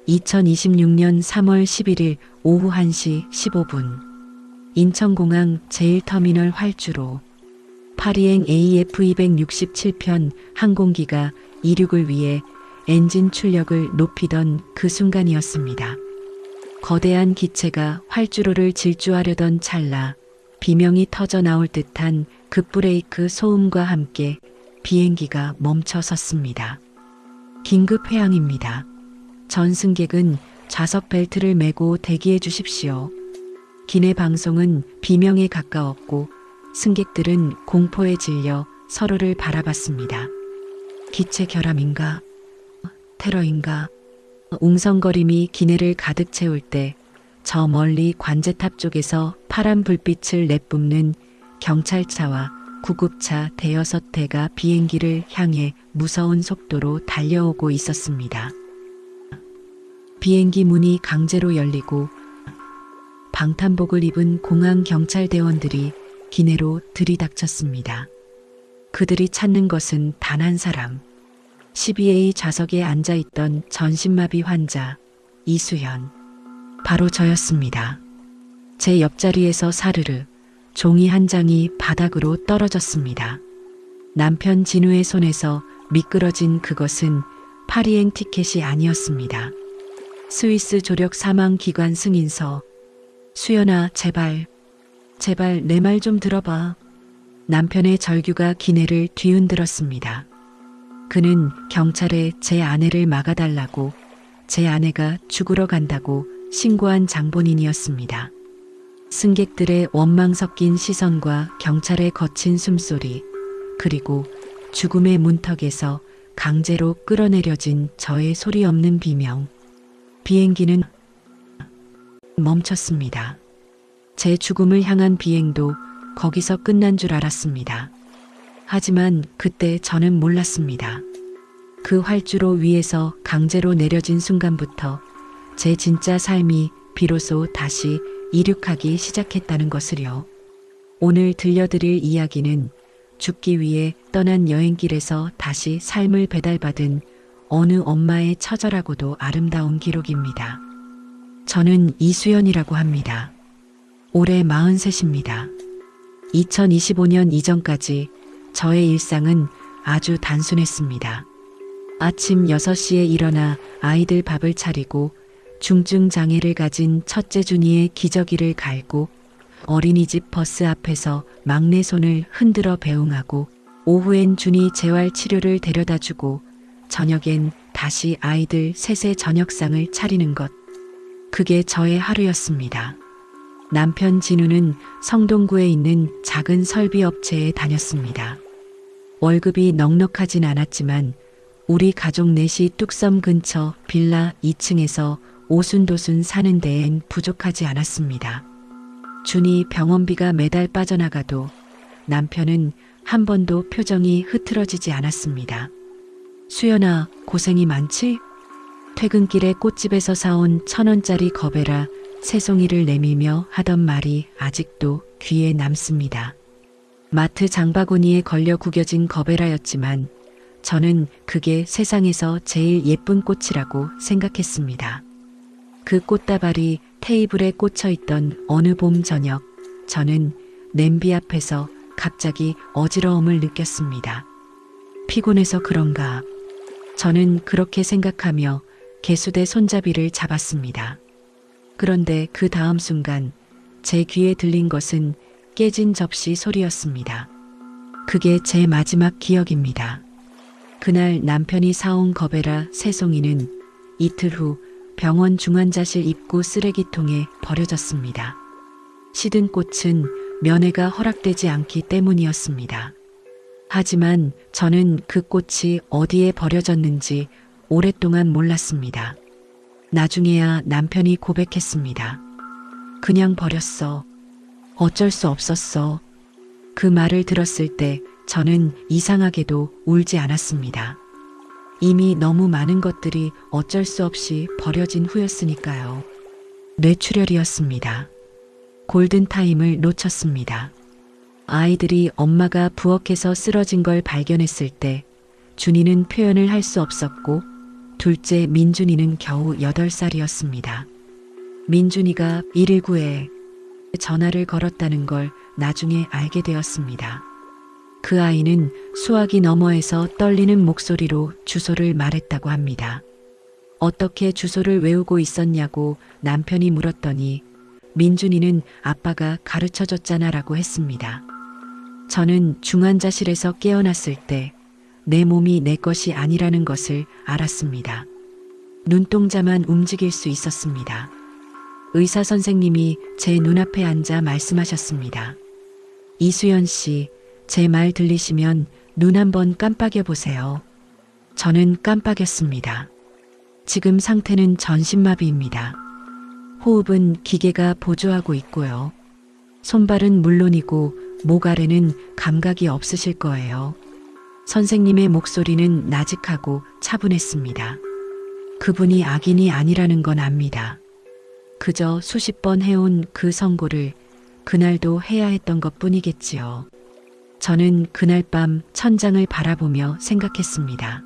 2026년 3월 11일 오후 1시 15분 인천공항 제1터미널 활주로 파리행 AF267편 항공기가 이륙을 위해 엔진 출력을 높이던 그 순간이었습니다. 거대한 기체가 활주로를 질주하려던 찰나 비명이 터져 나올 듯한 급브레이크 소음과 함께 비행기가 멈춰 섰습니다. 긴급 회항입니다. 전 승객은 좌석 벨트를 매고 대기해 주십시오. 기내 방송은 비명에 가까웠고 승객들은 공포에 질려 서로를 바라봤습니다. 기체 결함인가? 테러인가? 웅성거림이 기내를 가득 채울 때 저 멀리 관제탑 쪽에서 파란 불빛을 내뿜는 경찰차와 구급차 대여섯 대가 비행기를 향해 무서운 속도로 달려오고 있었습니다. 비행기 문이 강제로 열리고 방탄복을 입은 공항 경찰대원들이 기내로 들이닥쳤습니다. 그들이 찾는 것은 단 한 사람. 12A 좌석에 앉아있던 전신마비 환자 이수연. 바로 저였습니다. 제 옆자리에서 사르르 종이 한 장이 바닥으로 떨어졌습니다. 남편 진우의 손에서 미끄러진 그것은 파리행 티켓이 아니었습니다. 스위스 조력 사망 기관 승인서. 수연아, 제발 내 말 좀 들어봐. 남편의 절규가 기내를 뒤흔들었습니다. 그는 경찰에 제 아내를 막아달라고, 제 아내가 죽으러 간다고 신고한 장본인이었습니다. 승객들의 원망 섞인 시선과 경찰의 거친 숨소리, 그리고 죽음의 문턱에서 강제로 끌어내려진 저의 소리 없는 비명. 비행기는 멈췄습니다. 제 죽음을 향한 비행도 거기서 끝난 줄 알았습니다. 하지만 그때 저는 몰랐습니다. 그 활주로 위에서 강제로 내려진 순간부터 제 진짜 삶이 비로소 다시 이륙하기 시작했다는 것을요. 오늘 들려드릴 이야기는 죽기 위해 떠난 여행길에서 다시 삶을 배달받은 어느 엄마의 처절하고도 아름다운 기록입니다. 저는 이수연이라고 합니다. 올해 43입니다. 2025년 이전까지 저의 일상은 아주 단순했습니다. 아침 6시에 일어나 아이들 밥을 차리고 중증 장애를 가진 첫째 준이의 기저귀를 갈고 어린이집 버스 앞에서 막내 손을 흔들어 배웅하고 오후엔 준이 재활 치료를 데려다주고 저녁엔 다시 아이들 셋의 저녁상을 차리는 것. 그게 저의 하루였습니다. 남편 진우는 성동구에 있는 작은 설비 업체에 다녔습니다. 월급이 넉넉하진 않았지만 우리 가족 넷이 뚝섬 근처 빌라 2층에서 오순도순 사는 데엔 부족하지 않았습니다. 준이 병원비가 매달 빠져나가도 남편은 한 번도 표정이 흐트러지지 않았습니다. 수연아, 고생이 많지? 퇴근길에 꽃집에서 사온 1,000원짜리 거베라 새송이를 내밀며 하던 말이 아직도 귀에 남습니다. 마트 장바구니에 걸려 구겨진 거베라였지만 저는 그게 세상에서 제일 예쁜 꽃이라고 생각했습니다. 그 꽃다발이 테이블에 꽂혀 있던 어느 봄 저녁, 저는 냄비 앞에서 갑자기 어지러움을 느꼈습니다. 피곤해서 그런가? 저는 그렇게 생각하며 개수대 손잡이를 잡았습니다. 그런데 그 다음 순간 제 귀에 들린 것은 깨진 접시 소리였습니다. 그게 제 마지막 기억입니다. 그날 남편이 사온 거베라 새송이는 이틀 후 병원 중환자실 입구 쓰레기통에 버려졌습니다. 시든 꽃은 면회가 허락되지 않기 때문이었습니다. 하지만 저는 그 꽃이 어디에 버려졌는지 오랫동안 몰랐습니다. 나중에야 남편이 고백했습니다. 그냥 버렸어. 어쩔 수 없었어. 그 말을 들었을 때 저는 이상하게도 울지 않았습니다. 이미 너무 많은 것들이 어쩔 수 없이 버려진 후였으니까요. 뇌출혈이었습니다. 골든타임을 놓쳤습니다. 아이들이 엄마가 부엌에서 쓰러진 걸 발견했을 때 준이는 표현을 할 수 없었고 둘째 민준이는 겨우 8살이었습니다. 민준이가 119에 전화를 걸었다는 걸 나중에 알게 되었습니다. 그 아이는 수화기 너머에서 떨리는 목소리로 주소를 말했다고 합니다. 어떻게 주소를 외우고 있었냐고 남편이 물었더니 민준이는 아빠가 가르쳐줬잖아 라고 했습니다. 저는 중환자실에서 깨어났을 때 내 몸이 내 것이 아니라는 것을 알았습니다. 눈동자만 움직일 수 있었습니다. 의사 선생님이 제 눈앞에 앉아 말씀하셨습니다. 이수연 씨, 제 말 들리시면 눈 한번 깜빡여 보세요. 저는 깜빡였습니다. 지금 상태는 전신마비입니다. 호흡은 기계가 보조하고 있고요. 손발은 물론이고 목 아래는 감각이 없으실 거예요. 선생님의 목소리는 나직하고 차분했습니다. 그분이 악인이 아니라는 건 압니다. 그저 수십 번 해온 그 선고를 그날도 해야 했던 것 뿐이겠지요. 저는 그날 밤 천장을 바라보며 생각했습니다.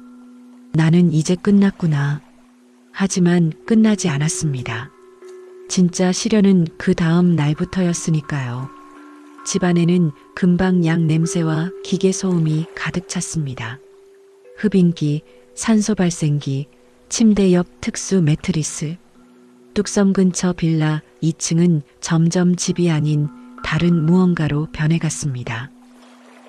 나는 이제 끝났구나. 하지만 끝나지 않았습니다. 진짜 시련은 그 다음 날부터였으니까요. 집안에는 금방 약 냄새와 기계 소음이 가득 찼습니다. 흡인기, 산소 발생기, 침대 옆 특수 매트리스. 뚝섬 근처 빌라 2층은 점점 집이 아닌 다른 무언가로 변해갔습니다.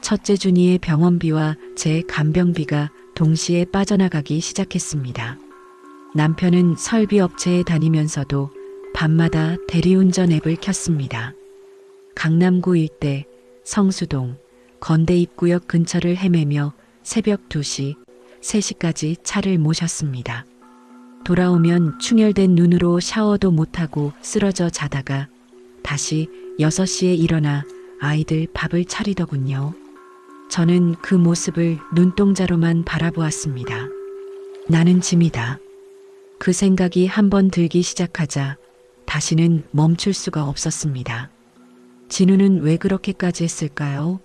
첫째 준이의 병원비와 제 간병비가 동시에 빠져나가기 시작했습니다. 남편은 설비업체에 다니면서도 밤마다 대리운전 앱을 켰습니다. 강남구 일대, 성수동, 건대 입구역 근처를 헤매며 새벽 2시, 3시까지 차를 모셨습니다. 돌아오면 충혈된 눈으로 샤워도 못하고 쓰러져 자다가 다시 6시에 일어나 아이들 밥을 차리더군요. 저는 그 모습을 눈동자로만 바라보았습니다. 나는 짐이다. 그 생각이 한번 들기 시작하자 다시는 멈출 수가 없었습니다. 진우는 왜 그렇게까지 했을까요?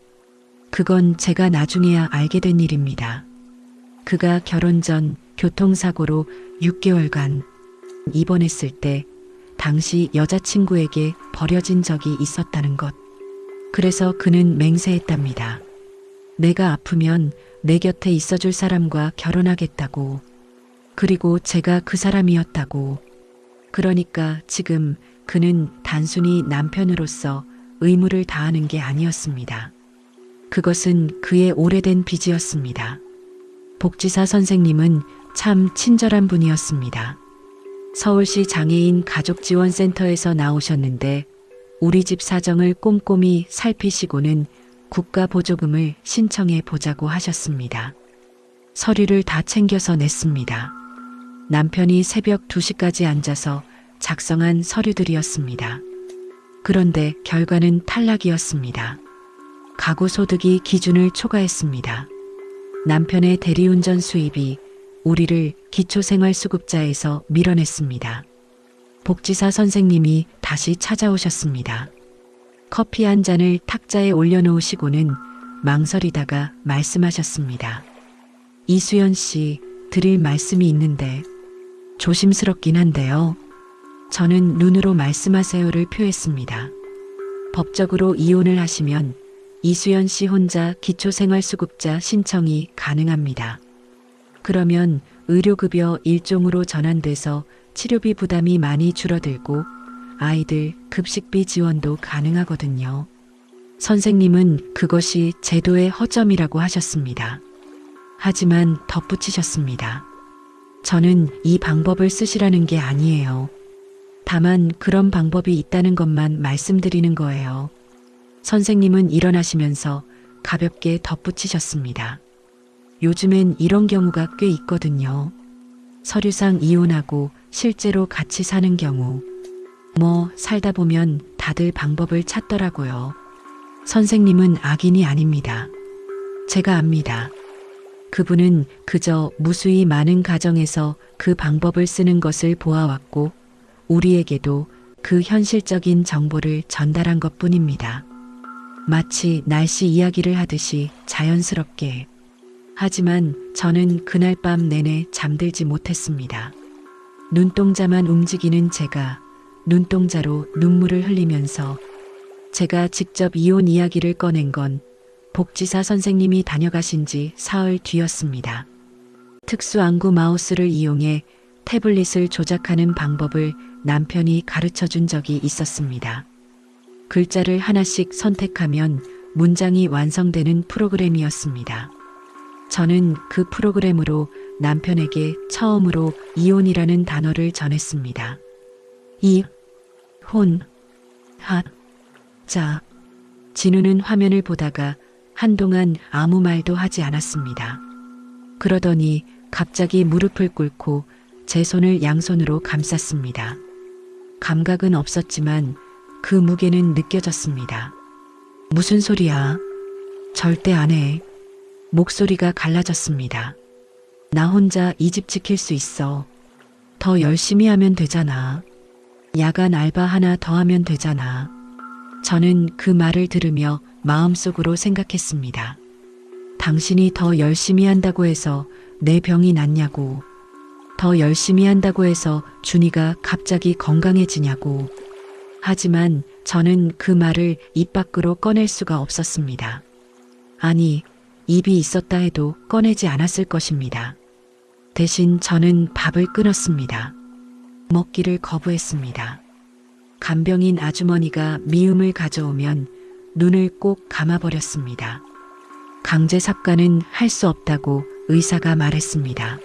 그건 제가 나중에야 알게 된 일입니다. 그가 결혼 전 교통사고로 6개월간 입원했을 때 당시 여자친구에게 버려진 적이 있었다는 것. 그래서 그는 맹세했답니다. 내가 아프면 내 곁에 있어줄 사람과 결혼하겠다고. 그리고 제가 그 사람이었다고. 그러니까 지금 그는 단순히 남편으로서 의무를 다하는 게 아니었습니다. 그것은 그의 오래된 빚이었습니다. 복지사 선생님은 참 친절한 분이었습니다. 서울시 장애인 가족지원센터에서 나오셨는데 우리 집 사정을 꼼꼼히 살피시고는 국가보조금을 신청해 보자고 하셨습니다. 서류를 다 챙겨서 냈습니다. 남편이 새벽 2시까지 앉아서 작성한 서류들이었습니다. 그런데 결과는 탈락이었습니다. 가구 소득이 기준을 초과했습니다. 남편의 대리운전 수입이 우리를 기초생활수급자에서 밀어냈습니다. 복지사 선생님이 다시 찾아오셨습니다. 커피 한 잔을 탁자에 올려놓으시고는 망설이다가 말씀하셨습니다. 이수연 씨, 드릴 말씀이 있는데 조심스럽긴 한데요. 저는 눈으로 말씀하세요를 표했습니다. 법적으로 이혼을 하시면 이수연 씨 혼자 기초생활수급자 신청이 가능합니다. 그러면 의료급여 일종으로 전환돼서 치료비 부담이 많이 줄어들고 아이들 급식비 지원도 가능하거든요. 선생님은 그것이 제도의 허점이라고 하셨습니다. 하지만 덧붙이셨습니다. 저는 이 방법을 쓰시라는 게 아니에요. 다만 그런 방법이 있다는 것만 말씀드리는 거예요. 선생님은 일어나시면서 가볍게 덧붙이셨습니다. 요즘엔 이런 경우가 꽤 있거든요. 서류상 이혼하고 실제로 같이 사는 경우. 살다 보면 다들 방법을 찾더라고요. 선생님은 악인이 아닙니다. 제가 압니다. 그분은 그저 무수히 많은 가정에서 그 방법을 쓰는 것을 보아왔고 우리에게도 그 현실적인 정보를 전달한 것뿐입니다. 마치 날씨 이야기를 하듯이 자연스럽게. 하지만 저는 그날 밤 내내 잠들지 못했습니다. 눈동자만 움직이는 제가 눈동자로 눈물을 흘리면서 제가 직접 이혼 이야기를 꺼낸 건 복지사 선생님이 다녀가신 지 사흘 뒤였습니다. 특수안구 마우스를 이용해 태블릿을 조작하는 방법을 남편이 가르쳐 준 적이 있었습니다. 글자를 하나씩 선택하면 문장이 완성되는 프로그램이었습니다. 저는 그 프로그램으로 남편에게 처음으로 이혼이라는 단어를 전했습니다. 자, 진우는 화면을 보다가 한동안 아무 말도 하지 않았습니다. 그러더니 갑자기 무릎을 꿇고 제 손을 양손으로 감쌌습니다. 감각은 없었지만 그 무게는 느껴졌습니다. 무슨 소리야? 절대 안 해. 목소리가 갈라졌습니다. 나 혼자 이 집 지킬 수 있어. 더 열심히 하면 되잖아. 야간 알바 하나 더 하면 되잖아. 저는 그 말을 들으며 마음속으로 생각했습니다. 당신이 더 열심히 한다고 해서 내 병이 낫냐고. 더 열심히 한다고 해서 준이가 갑자기 건강해지냐고. 하지만 저는 그 말을 입 밖으로 꺼낼 수가 없었습니다. 아니, 입이 있었다 해도 꺼내지 않았을 것입니다. 대신 저는 밥을 끊었습니다. 먹기를 거부했습니다. 간병인 아주머니가 미음을 가져오면 눈을 꼭 감아버렸습니다. 강제 삽관은 할 수 없다고 의사가 말했습니다.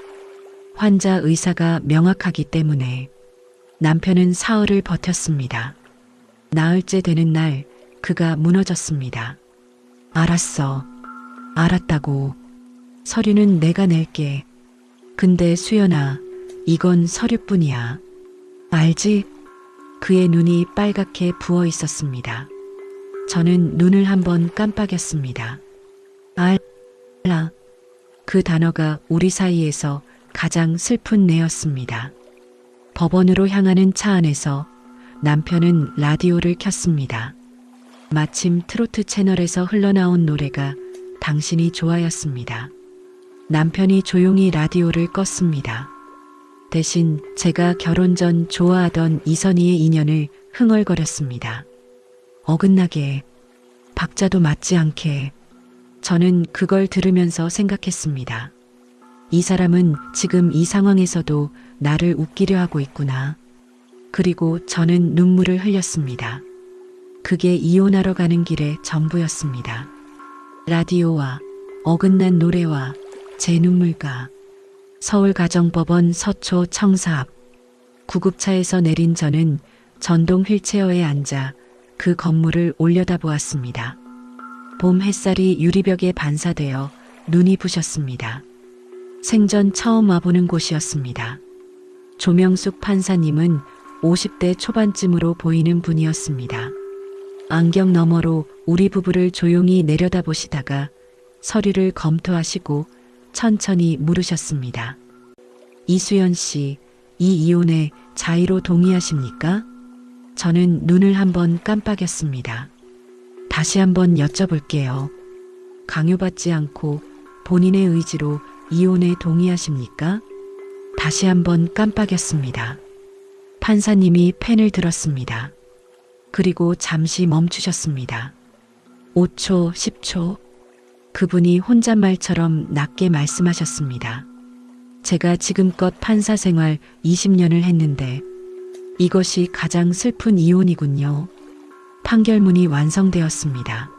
환자 의사가 명확하기 때문에 남편은 사흘을 버텼습니다. 나흘째 되는 날 그가 무너졌습니다. 알았어. 알았다고. 서류는 내가 낼게. 근데 수연아, 이건 서류뿐이야. 알지? 그의 눈이 빨갛게 부어 있었습니다. 저는 눈을 한번 깜빡였습니다. 알라. 그 단어가 우리 사이에서 가장 슬픈 내였습니다. 법원으로 향하는 차 안에서 남편은 라디오를 켰습니다. 마침 트로트 채널에서 흘러나온 노래가 당신이 좋아였습니다. 남편이 조용히 라디오를 껐습니다. 대신 제가 결혼 전 좋아하던 이선희의 인연을 흥얼거렸습니다. 어긋나게, 박자도 맞지 않게. 저는 그걸 들으면서 생각했습니다. 이 사람은 지금 이 상황에서도 나를 웃기려 하고 있구나. 그리고 저는 눈물을 흘렸습니다. 그게 이혼하러 가는 길의 전부였습니다. 라디오와 어긋난 노래와 제 눈물과 서울가정법원 서초 청사 앞 구급차에서 내린 저는 전동 휠체어에 앉아 그 건물을 올려다보았습니다. 봄 햇살이 유리벽에 반사되어 눈이 부셨습니다. 생전 처음 와보는 곳이었습니다. 조명숙 판사님은 50대 초반쯤으로 보이는 분이었습니다. 안경 너머로 우리 부부를 조용히 내려다보시다가 서류를 검토하시고 천천히 물으셨습니다. 이수연 씨, 이 이혼에 자의로 동의하십니까? 저는 눈을 한번 깜빡였습니다. 다시 한번 여쭤볼게요. 강요받지 않고 본인의 의지로 이혼에 동의하십니까? 다시 한번 깜빡였습니다. 판사님이 펜을 들었습니다. 그리고 잠시 멈추셨습니다. 5초, 10초. 그분이 혼잣말처럼 낮게 말씀하셨습니다. 제가 지금껏 판사 생활 20년을 했는데 이것이 가장 슬픈 이혼이군요. 판결문이 완성되었습니다.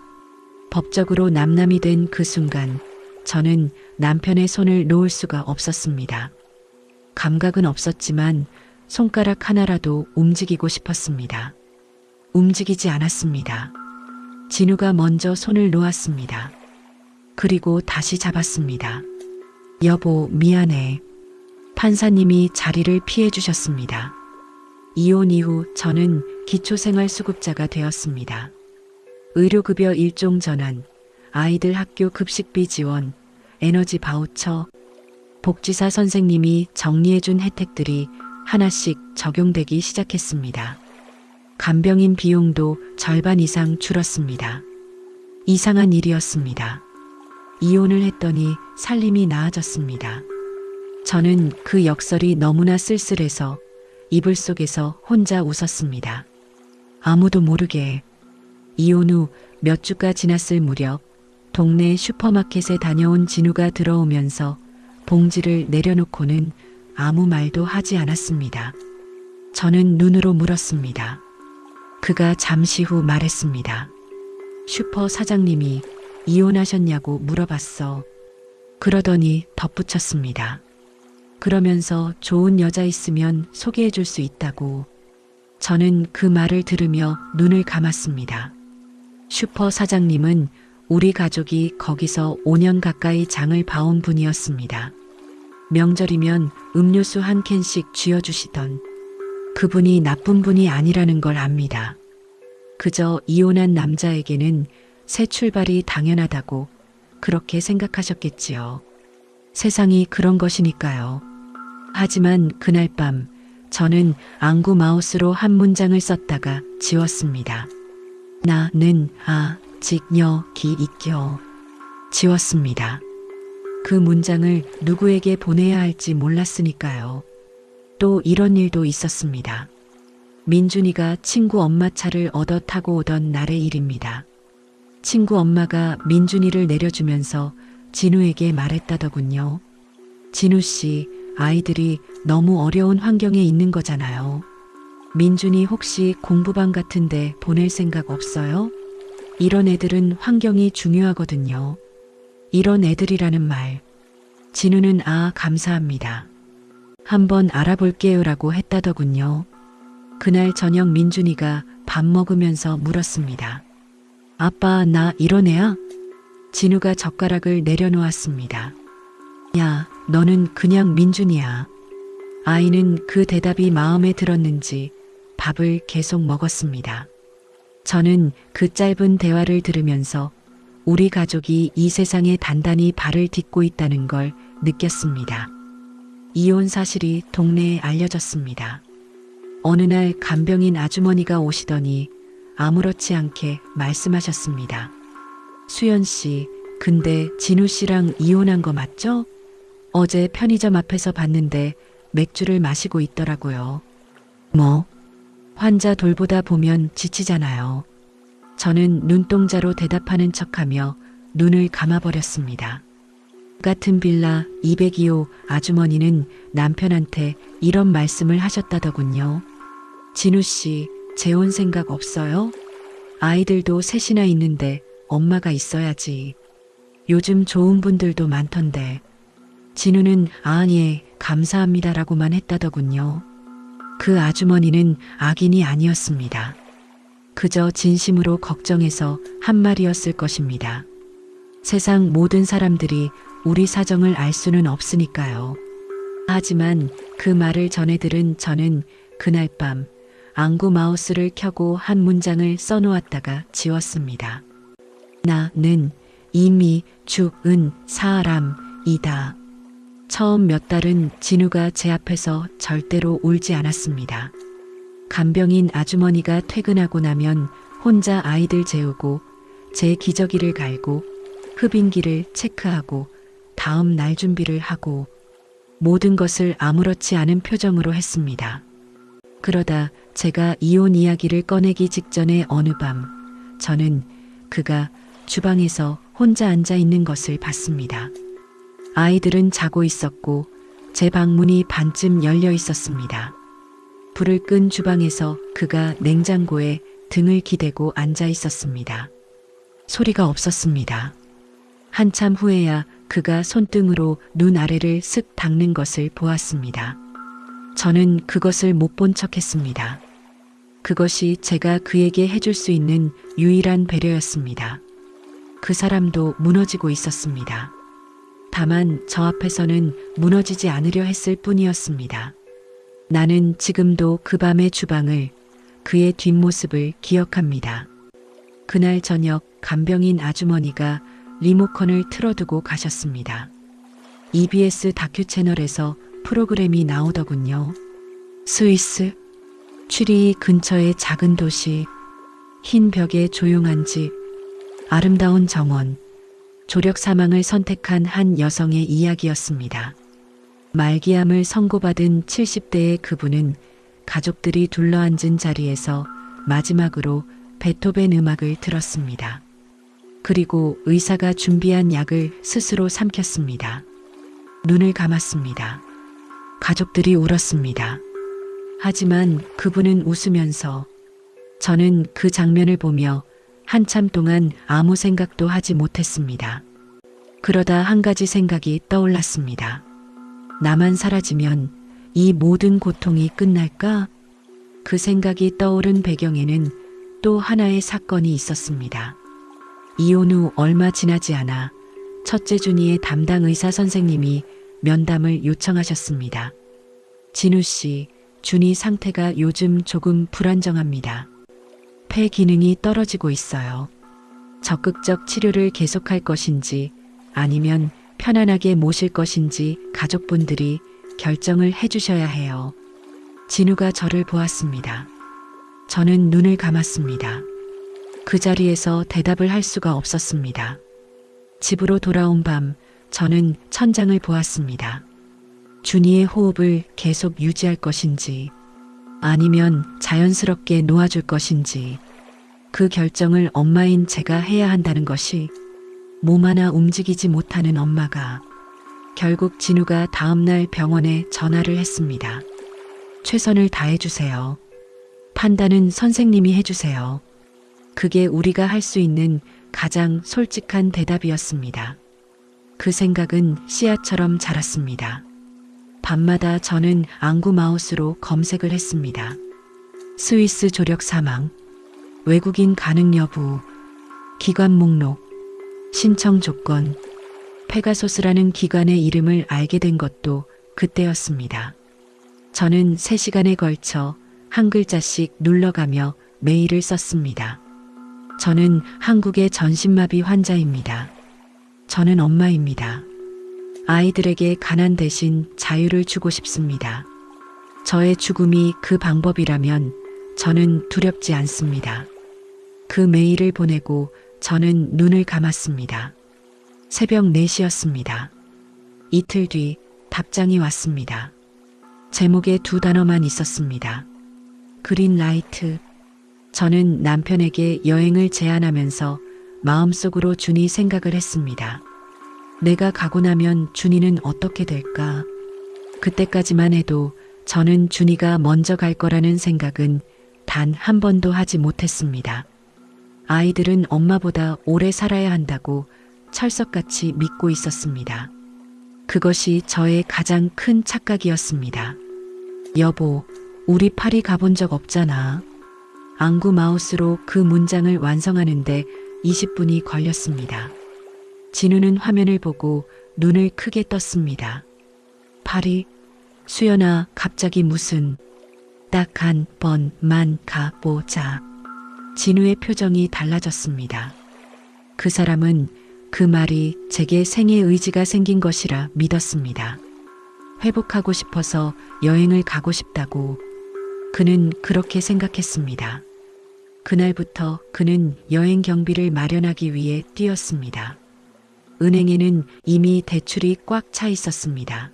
법적으로 남남이 된 그 순간 저는 남편의 손을 놓을 수가 없었습니다. 감각은 없었지만 손가락 하나라도 움직이고 싶었습니다. 움직이지 않았습니다. 진우가 먼저 손을 놓았습니다. 그리고 다시 잡았습니다. 여보, 미안해. 판사님이 자리를 피해 주셨습니다. 이혼 이후 저는 기초생활수급자가 되었습니다. 의료급여 일종 전환, 아이들 학교 급식비 지원, 에너지 바우처, 복지사 선생님이 정리해준 혜택들이 하나씩 적용되기 시작했습니다. 간병인 비용도 절반 이상 줄었습니다. 이상한 일이었습니다. 이혼을 했더니 살림이 나아졌습니다. 저는 그 역설이 너무나 쓸쓸해서 이불 속에서 혼자 웃었습니다. 아무도 모르게. 이혼 후 몇 주가 지났을 무렵 동네 슈퍼마켓에 다녀온 진우가 들어오면서 봉지를 내려놓고는 아무 말도 하지 않았습니다. 저는 눈으로 물었습니다. 그가 잠시 후 말했습니다. 슈퍼 사장님이 이혼하셨냐고 물어봤어. 그러더니 덧붙였습니다. 그러면서 좋은 여자 있으면 소개해 줄 수 있다고. 저는 그 말을 들으며 눈을 감았습니다. 슈퍼 사장님은 우리 가족이 거기서 5년 가까이 장을 봐온 분이었습니다. 명절이면 음료수 한 캔씩 쥐어주시던 그분이 나쁜 분이 아니라는 걸 압니다. 그저 이혼한 남자에게는 새 출발이 당연하다고 그렇게 생각하셨겠지요. 세상이 그런 것이니까요. 하지만 그날 밤 저는 안구 마우스로 한 문장을 썼다가 지웠습니다. 나는 아직 여기 있겨. 지웠습니다. 그 문장을 누구에게 보내야 할지 몰랐으니까요. 또 이런 일도 있었습니다. 민준이가 친구 엄마 차를 얻어 타고 오던 날의 일입니다. 친구 엄마가 민준이를 내려주면서 진우에게 말했다더군요. 진우 씨, 아이들이 너무 어려운 환경에 있는 거잖아요. 민준이 혹시 공부반 같은데 보낼 생각 없어요? 이런 애들은 환경이 중요하거든요. 이런 애들이라는 말. 진우는 감사합니다. 한번 알아볼게요라고 했다더군요. 그날 저녁 민준이가 밥 먹으면서 물었습니다. 아빠, 나 이런 애야? 진우가 젓가락을 내려놓았습니다. 야, 너는 그냥 민준이야. 아이는 그 대답이 마음에 들었는지 밥을 계속 먹었습니다. 저는 그 짧은 대화를 들으면서 우리 가족이 이 세상에 단단히 발을 딛고 있다는 걸 느꼈습니다. 이혼 사실이 동네에 알려졌습니다. 어느 날 간병인 아주머니가 오시더니 아무렇지 않게 말씀하셨습니다. 수연 씨, 근데 진우 씨랑 이혼한 거 맞죠? 어제 편의점 앞에서 봤는데 맥주를 마시고 있더라고요. 뭐? 환자 돌보다 보면 지치잖아요. 저는 눈동자로 대답하는 척하며 눈을 감아버렸습니다. 같은 빌라 202호 아주머니는 남편한테 이런 말씀을 하셨다더군요. 진우 씨, 재혼 생각 없어요? 아이들도 셋이나 있는데 엄마가 있어야지. 요즘 좋은 분들도 많던데. 진우는 예, 감사합니다라고만 했다더군요. 그 아주머니는 악인이 아니었습니다. 그저 진심으로 걱정해서 한 말이었을 것입니다. 세상 모든 사람들이 우리 사정을 알 수는 없으니까요. 하지만 그 말을 전해 들은 저는 그날 밤 안구 마우스를 켜고 한 문장을 써놓았다가 지웠습니다. 나는 이미 죽은 사람이다. 처음 몇 달은 진우가 제 앞에서 절대로 울지 않았습니다. 간병인 아주머니가 퇴근하고 나면 혼자 아이들 재우고 제 기저귀를 갈고 흡인기를 체크하고 다음 날 준비를 하고 모든 것을 아무렇지 않은 표정으로 했습니다. 그러다 제가 이혼 이야기를 꺼내기 직전에 어느 밤 저는 그가 주방에서 혼자 앉아 있는 것을 봤습니다. 아이들은 자고 있었고 제 방문이 반쯤 열려 있었습니다. 불을 끈 주방에서 그가 냉장고에 등을 기대고 앉아 있었습니다. 소리가 없었습니다. 한참 후에야 그가 손등으로 눈 아래를 쓱 닦는 것을 보았습니다. 저는 그것을 못 본 척했습니다. 그것이 제가 그에게 해줄 수 있는 유일한 배려였습니다. 그 사람도 무너지고 있었습니다. 다만 저 앞에서는 무너지지 않으려 했을 뿐이었습니다. 나는 지금도 그 밤의 주방을, 그의 뒷모습을 기억합니다. 그날 저녁 간병인 아주머니가 리모컨을 틀어두고 가셨습니다. EBS 다큐 채널에서 프로그램이 나오더군요. 스위스, 취리 근처의 작은 도시, 흰 벽에 조용한 집, 아름다운 정원, 조력 사망을 선택한 한 여성의 이야기였습니다. 말기암을 선고받은 70대의 그분은 가족들이 둘러앉은 자리에서 마지막으로 베토벤 음악을 들었습니다. 그리고 의사가 준비한 약을 스스로 삼켰습니다. 눈을 감았습니다. 가족들이 울었습니다. 하지만 그분은 웃으면서 저는 그 장면을 보며 한참 동안 아무 생각도 하지 못했습니다. 그러다 한 가지 생각이 떠올랐습니다. 나만 사라지면 이 모든 고통이 끝날까? 그 생각이 떠오른 배경에는 또 하나의 사건이 있었습니다. 이혼 후 얼마 지나지 않아 첫째 준이의 담당 의사 선생님이 면담을 요청하셨습니다. 진우 씨, 준이 상태가 요즘 조금 불안정합니다. 폐 기능이 떨어지고 있어요. 적극적 치료를 계속할 것인지 아니면 편안하게 모실 것인지 가족분들이 결정을 해주셔야 해요. 진우가 저를 보았습니다. 저는 눈을 감았습니다. 그 자리에서 대답을 할 수가 없었습니다. 집으로 돌아온 밤, 저는 천장을 보았습니다. 준이의 호흡을 계속 유지할 것인지 아니면 자연스럽게 놓아줄 것인지 그 결정을 엄마인 제가 해야 한다는 것이 몸 하나 움직이지 못하는 엄마가 결국 진우가 다음날 병원에 전화를 했습니다. 최선을 다해주세요. 판단은 선생님이 해주세요. 그게 우리가 할 수 있는 가장 솔직한 대답이었습니다. 그 생각은 씨앗처럼 자랐습니다. 밤마다 저는 안구 마우스로 검색을 했습니다. 스위스 조력 사망, 외국인 가능 여부, 기관 목록, 신청 조건, 페가소스라는 기관의 이름을 알게 된 것도 그때였습니다. 저는 3시간에 걸쳐 한 글자씩 눌러가며 메일을 썼습니다. 저는 한국의 전신마비 환자입니다. 저는 엄마입니다. 아이들에게 가난 대신 자유를 주고 싶습니다. 저의 죽음이 그 방법이라면 저는 두렵지 않습니다. 그 메일을 보내고 저는 눈을 감았습니다. 새벽 4시였습니다. 이틀 뒤 답장이 왔습니다. 제목에 2단어만 있었습니다. 그린라이트. 저는 남편에게 여행을 제안하면서 마음속으로 준이 생각을 했습니다. 내가 가고 나면 준이는 어떻게 될까? 그때까지만 해도 저는 준이가 먼저 갈 거라는 생각은 단 한 번도 하지 못했습니다. 아이들은 엄마보다 오래 살아야 한다고 철석같이 믿고 있었습니다. 그것이 저의 가장 큰 착각이었습니다. 여보, 우리 파리 가본 적 없잖아. 안구 마우스로 그 문장을 완성하는데 20분이 걸렸습니다. 진우는 화면을 보고 눈을 크게 떴습니다. 파리? 수연아, 갑자기 무슨? 딱 한 번만 가보자. 진우의 표정이 달라졌습니다. 그 사람은 그 말이 제게 생의 의지가 생긴 것이라 믿었습니다. 회복하고 싶어서 여행을 가고 싶다고 그는 그렇게 생각했습니다. 그날부터 그는 여행 경비를 마련하기 위해 뛰었습니다. 은행에는 이미 대출이 꽉 차 있었습니다.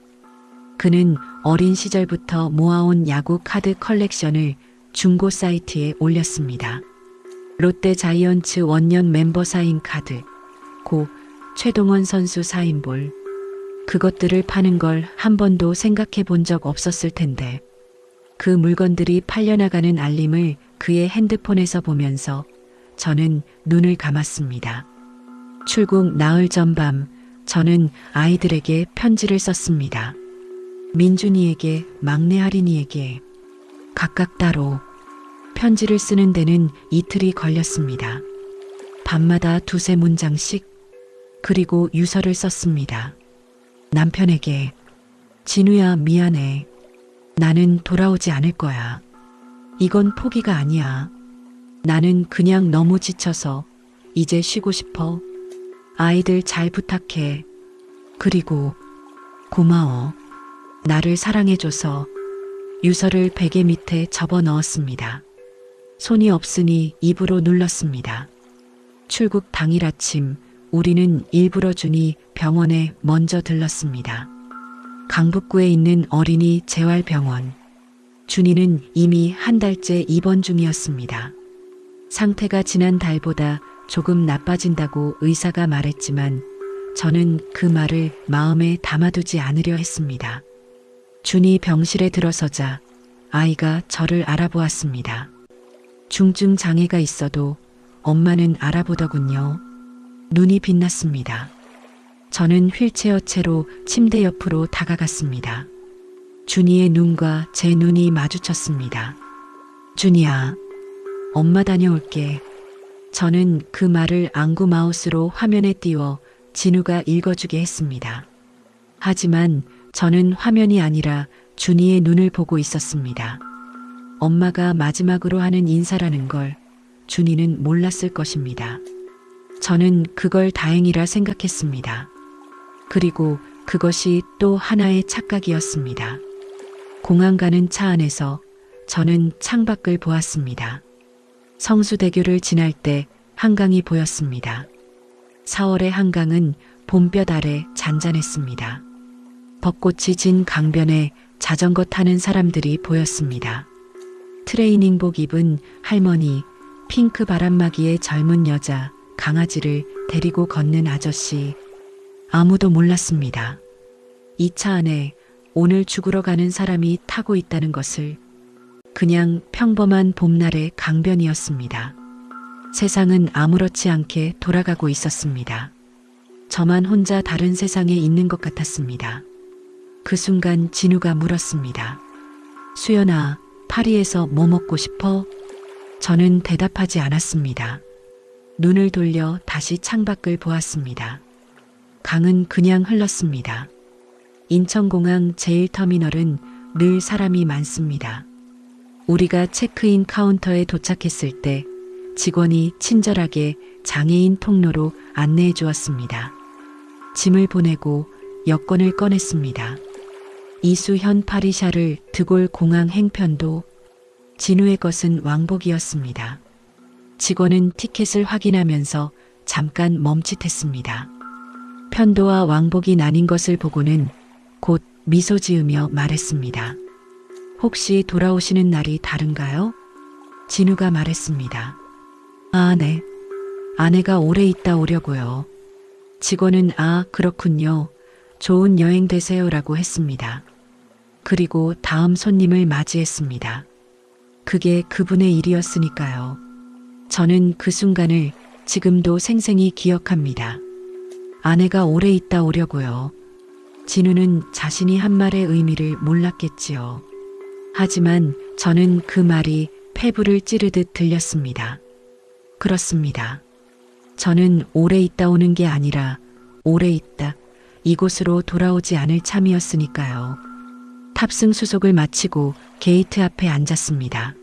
그는 어린 시절부터 모아온 야구 카드 컬렉션을 중고 사이트에 올렸습니다. 롯데 자이언츠 원년 멤버 사인 카드, 고 최동원 선수 사인볼, 그것들을 파는 걸 한 번도 생각해 본 적 없었을 텐데 그 물건들이 팔려나가는 알림을 그의 핸드폰에서 보면서 저는 눈을 감았습니다. 출국 나흘 전 밤 저는 아이들에게 편지를 썼습니다. 민준이에게, 막내 할인이에게 각각 따로. 편지를 쓰는 데는 이틀이 걸렸습니다. 밤마다 2~3문장씩. 그리고 유서를 썼습니다. 남편에게 진우야, 미안해. 나는 돌아오지 않을 거야. 이건 포기가 아니야. 나는 그냥 너무 지쳐서 이제 쉬고 싶어. 아이들 잘 부탁해. 그리고 고마워. 나를 사랑해줘서. 유서를 베개 밑에 접어 넣었습니다. 손이 없으니 입으로 눌렀습니다. 출국 당일 아침 우리는 일부러 준이 병원에 먼저 들렀습니다. 강북구에 있는 어린이 재활병원. 준이는 이미 한 달째 입원 중이었습니다. 상태가 지난 달보다 조금 나빠진다고 의사가 말했지만 저는 그 말을 마음에 담아두지 않으려 했습니다. 준이 병실에 들어서자 아이가 저를 알아보았습니다. 중증 장애가 있어도 엄마는 알아보더군요. 눈이 빛났습니다. 저는 휠체어 채로 침대 옆으로 다가갔습니다. 준이의 눈과 제 눈이 마주쳤습니다. 준이야, 엄마 다녀올게. 저는 그 말을 안구 마우스로 화면에 띄워 진우가 읽어주게 했습니다. 하지만 저는 화면이 아니라 준이의 눈을 보고 있었습니다. 엄마가 마지막으로 하는 인사라는 걸 준이는 몰랐을 것입니다. 저는 그걸 다행이라 생각했습니다. 그리고 그것이 또 하나의 착각이었습니다. 공항 가는 차 안에서 저는 창밖을 보았습니다. 성수대교를 지날 때 한강이 보였습니다. 4월의 한강은 봄볕 아래 잔잔했습니다. 벚꽃이 진 강변에 자전거 타는 사람들이 보였습니다. 트레이닝복 입은 할머니, 핑크 바람막이의 젊은 여자, 강아지를 데리고 걷는 아저씨. 아무도 몰랐습니다. 이 차 안에 오늘 죽으러 가는 사람이 타고 있다는 것을. 그냥 평범한 봄날의 강변이었습니다. 세상은 아무렇지 않게 돌아가고 있었습니다. 저만 혼자 다른 세상에 있는 것 같았습니다. 그 순간 진우가 물었습니다. 수연아, 파리에서 뭐 먹고 싶어? 저는 대답하지 않았습니다. 눈을 돌려 다시 창밖을 보았습니다. 강은 그냥 흘렀습니다. 인천공항 제1터미널은 늘 사람이 많습니다. 우리가 체크인 카운터에 도착했을 때 직원이 친절하게 장애인 통로로 안내해 주었습니다. 짐을 보내고 여권을 꺼냈습니다. 이수현 파리샤를 드골 공항 행편도. 진우의 것은 왕복이었습니다. 직원은 티켓을 확인하면서 잠깐 멈칫했습니다. 편도와 왕복이 나뉜 것을 보고는 곧 미소 지으며 말했습니다. 혹시 돌아오시는 날이 다른가요? 진우가 말했습니다. 아, 네. 아내가 오래 있다 오려고요. 직원은 아, 그렇군요. 좋은 여행 되세요라고 했습니다. 그리고 다음 손님을 맞이했습니다. 그게 그분의 일이었으니까요. 저는 그 순간을 지금도 생생히 기억합니다. 아내가 오래 있다 오려고요. 진우는 자신이 한 말의 의미를 몰랐겠지요. 하지만 저는 그 말이 폐부를 찌르듯 들렸습니다. 그렇습니다. 저는 오래 있다 오는 게 아니라 오래 있다 이곳으로 돌아오지 않을 참이었으니까요. 탑승 수속을 마치고 게이트 앞에 앉았습니다.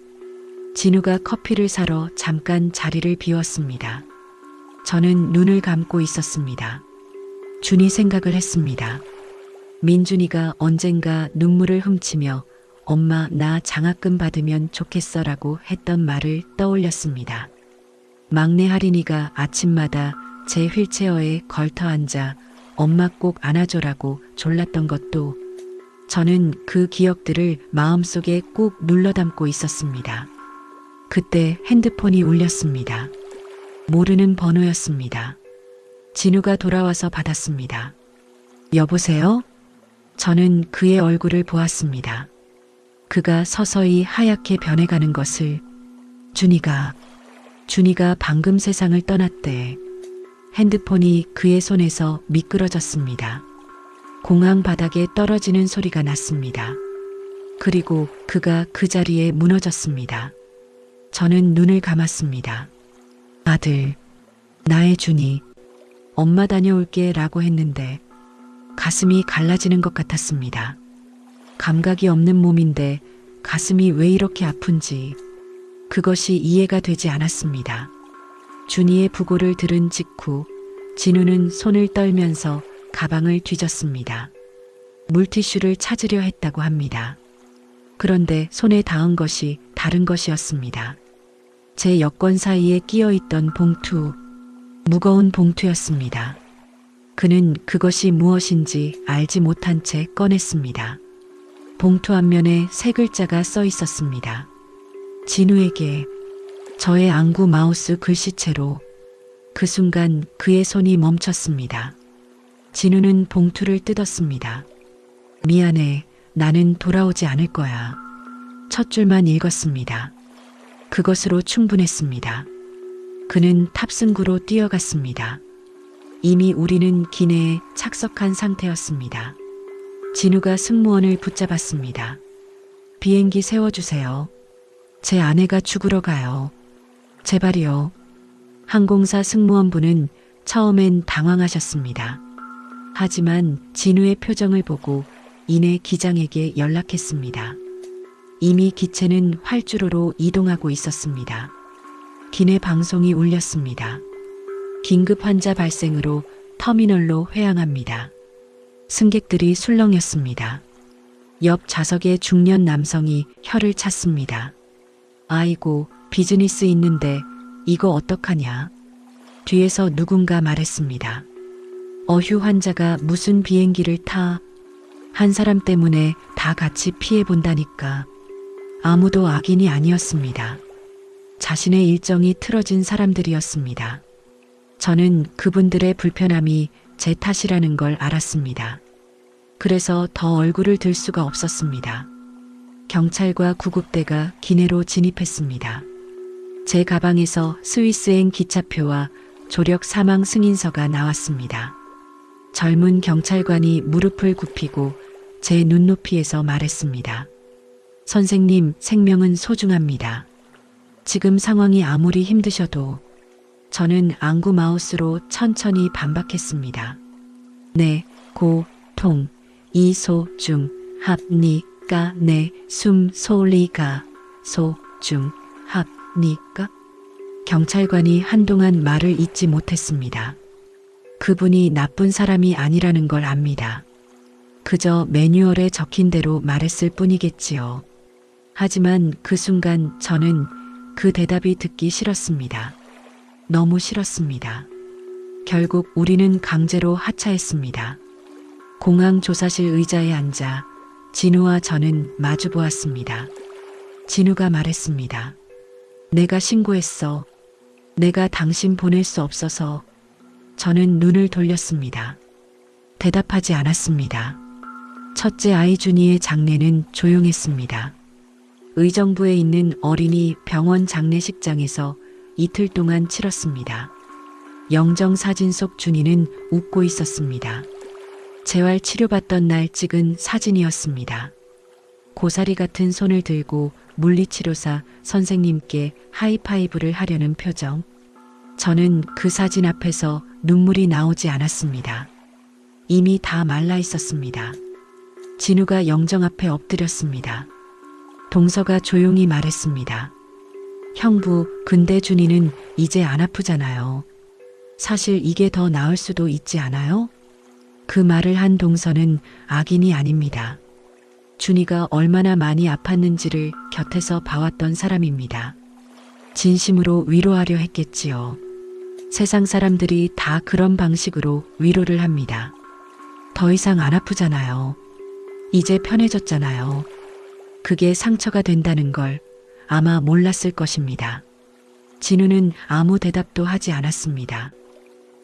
진우가 커피를 사러 잠깐 자리를 비웠습니다. 저는 눈을 감고 있었습니다. 준이 생각을 했습니다. 민준이가 언젠가 눈물을 훔치며 엄마 나 장학금 받으면 좋겠어라고 했던 말을 떠올렸습니다. 막내 할인이가 아침마다 제 휠체어에 걸터 앉아 엄마 꼭 안아줘라고 졸랐던 것도. 저는 그 기억들을 마음속에 꾹 눌러 담고 있었습니다. 그때 핸드폰이 울렸습니다. 모르는 번호였습니다. 진우가 돌아와서 받았습니다. 여보세요? 저는 그의 얼굴을 보았습니다. 그가 서서히 하얗게 변해가는 것을. 준이가 방금 세상을 떠났대. 핸드폰이 그의 손에서 미끄러졌습니다. 공항 바닥에 떨어지는 소리가 났습니다. 그리고 그가 그 자리에 무너졌습니다. 저는 눈을 감았습니다. 아들, 나의 준이, 엄마 다녀올게 라고 했는데 가슴이 갈라지는 것 같았습니다. 감각이 없는 몸인데 가슴이 왜 이렇게 아픈지 그것이 이해가 되지 않았습니다. 준이의 부고를 들은 직후 진우는 손을 떨면서 가방을 뒤졌습니다. 물티슈를 찾으려 했다고 합니다. 그런데 손에 닿은 것이 다른 것이었습니다. 제 여권 사이에 끼어 있던 봉투. 무거운 봉투였습니다. 그는 그것이 무엇인지 알지 못한 채 꺼냈습니다. 봉투 앞면에 세 글자가 써 있었습니다. 진우에게. 저의 안구 마우스 글씨체로. 그 순간 그의 손이 멈췄습니다. 진우는 봉투를 뜯었습니다. 미안해. 나는 돌아오지 않을 거야. 첫 줄만 읽었습니다. 그것으로 충분했습니다. 그는 탑승구로 뛰어갔습니다. 이미 우리는 기내에 착석한 상태였습니다. 진우가 승무원을 붙잡았습니다. 비행기 세워주세요. 제 아내가 죽으러 가요. 제발이요. 항공사 승무원분은 처음엔 당황하셨습니다. 하지만 진우의 표정을 보고 이내 기장에게 연락했습니다. 이미 기체는 활주로로 이동하고 있었습니다. 기내 방송이 울렸습니다. 긴급 환자 발생으로 터미널로 회항합니다. 승객들이 술렁였습니다. 옆 좌석의 중년 남성이 혀를 찼습니다. 아이고, 비즈니스 있는데 이거 어떡하냐. 뒤에서 누군가 말했습니다. 어휴, 환자가 무슨 비행기를 타. 한 사람 때문에 다 같이 피해본다니까. 아무도 악인이 아니었습니다. 자신의 일정이 틀어진 사람들이었습니다. 저는 그분들의 불편함이 제 탓이라는 걸 알았습니다. 그래서 더 얼굴을 들 수가 없었습니다. 경찰과 구급대가 기내로 진입했습니다. 제 가방에서 스위스행 기차표와 조력 사망 승인서가 나왔습니다. 젊은 경찰관이 무릎을 굽히고 제 눈높이에서 말했습니다. 선생님, 생명은 소중합니다. 지금 상황이 아무리 힘드셔도. 저는 안구 마우스로 천천히 반박했습니다. 네, 고, 통, 이, 소, 중, 합, 니, 까, 네, 숨, 소, 리, 가, 소, 중, 합, 니, 까. 경찰관이 한동안 말을 잇지 못했습니다. 그분이 나쁜 사람이 아니라는 걸 압니다. 그저 매뉴얼에 적힌 대로 말했을 뿐이겠지요. 하지만 그 순간 저는 그 대답이 듣기 싫었습니다. 너무 싫었습니다. 결국 우리는 강제로 하차했습니다. 공항 조사실 의자에 앉아 진우와 저는 마주 보았습니다. 진우가 말했습니다. 내가 신고했어. 내가 당신 보낼 수 없어서. 저는 눈을 돌렸습니다. 대답하지 않았습니다. 첫째 아이 준이의 장례는 조용했습니다. 의정부에 있는 어린이 병원 장례식장에서 이틀 동안 치렀습니다. 영정 사진 속 준이는 웃고 있었습니다. 재활 치료받던 날 찍은 사진이었습니다. 고사리 같은 손을 들고 물리치료사 선생님께 하이파이브를 하려는 표정. 저는 그 사진 앞에서 눈물이 나오지 않았습니다. 이미 다 말라 있었습니다. 진우가 영정 앞에 엎드렸습니다. 동서가 조용히 말했습니다. 형부, 근데 준이는 이제 안 아프잖아요. 사실 이게 더 나을 수도 있지 않아요? 그 말을 한 동서는 악인이 아닙니다. 준이가 얼마나 많이 아팠는지를 곁에서 봐왔던 사람입니다. 진심으로 위로하려 했겠지요. 세상 사람들이 다 그런 방식으로 위로를 합니다. 더 이상 안 아프잖아요. 이제 편해졌잖아요. 그게 상처가 된다는 걸 아마 몰랐을 것입니다. 진우는 아무 대답도 하지 않았습니다.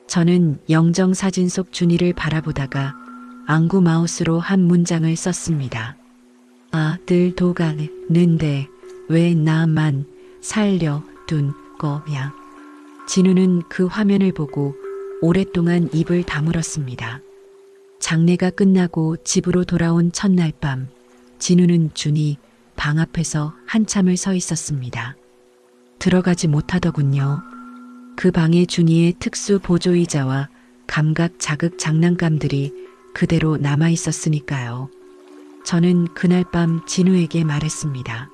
저는 영정 사진 속 준이를 바라보다가 안구 마우스로 한 문장을 썼습니다. 아들 도가는데 왜 나만 살려둔 거야. 진우는 그 화면을 보고 오랫동안 입을 다물었습니다. 장례가 끝나고 집으로 돌아온 첫날 밤, 진우는 준이 방 앞에서 한참을 서 있었습니다. 들어가지 못하더군요. 그 방에 준이의 특수 보조의자와 감각 자극 장난감들이 그대로 남아 있었으니까요. 저는 그날 밤 진우에게 말했습니다.